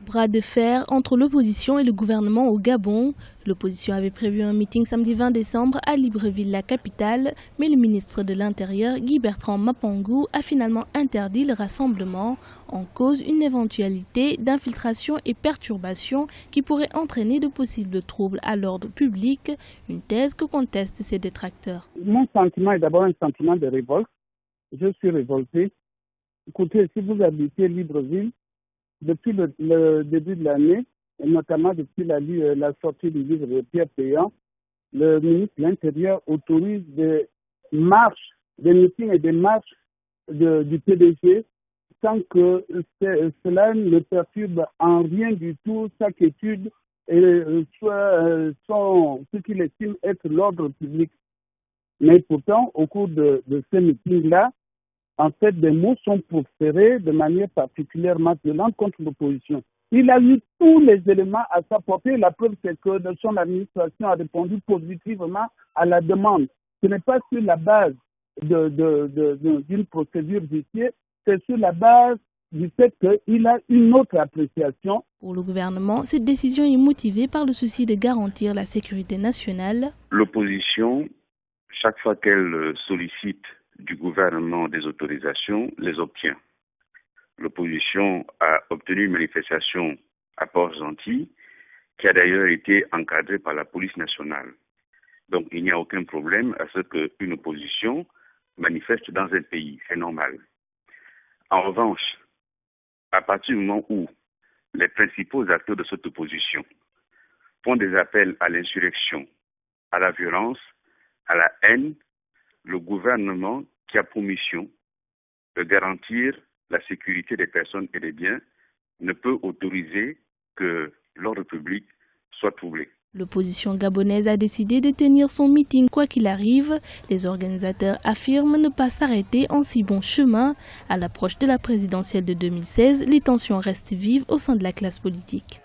Bras de fer entre l'opposition et le gouvernement au Gabon. L'opposition avait prévu un meeting samedi 20 décembre à Libreville, la capitale, mais le ministre de l'Intérieur, Guy Bertrand Mapongou, a finalement interdit le rassemblement, en cause une éventualité d'infiltration et perturbation qui pourrait entraîner de possibles troubles à l'ordre public, une thèse que contestent ses détracteurs. Mon sentiment est d'abord un sentiment de révolte. Je suis révolté. Écoutez, si vous habitez Libreville, depuis le début de l'année, et notamment depuis la sortie du livre de Pierre Péan, le ministre de l'Intérieur autorise des marches, des meetings et des marches du PDG sans que cela ne perturbe en rien du tout sa quiétude et ce qu'il estime être l'ordre public. Mais pourtant, au cours de ces meetings-là, en fait, des mots sont proférés de manière particulièrement violente contre l'opposition. Il a eu tous les éléments à sa portée. La preuve, c'est que son administration a répondu positivement à la demande. Ce n'est pas sur la base d'une procédure judiciaire, c'est sur la base du fait qu'il a une autre appréciation. Pour le gouvernement, cette décision est motivée par le souci de garantir la sécurité nationale. L'opposition, chaque fois qu'elle sollicite du gouvernement des autorisations, les obtient. L'opposition a obtenu une manifestation à Port-Gentil qui a d'ailleurs été encadrée par la police nationale. Donc il n'y a aucun problème à ce qu'une opposition manifeste dans un pays, c'est normal. En revanche, à partir du moment où les principaux acteurs de cette opposition font des appels à l'insurrection, à la violence, à la haine, le gouvernement qui a pour mission de garantir la sécurité des personnes et des biens ne peut autoriser que l'ordre public soit troublé. L'opposition gabonaise a décidé de tenir son meeting quoi qu'il arrive. Les organisateurs affirment ne pas s'arrêter en si bon chemin. À l'approche de la présidentielle de 2016, les tensions restent vives au sein de la classe politique.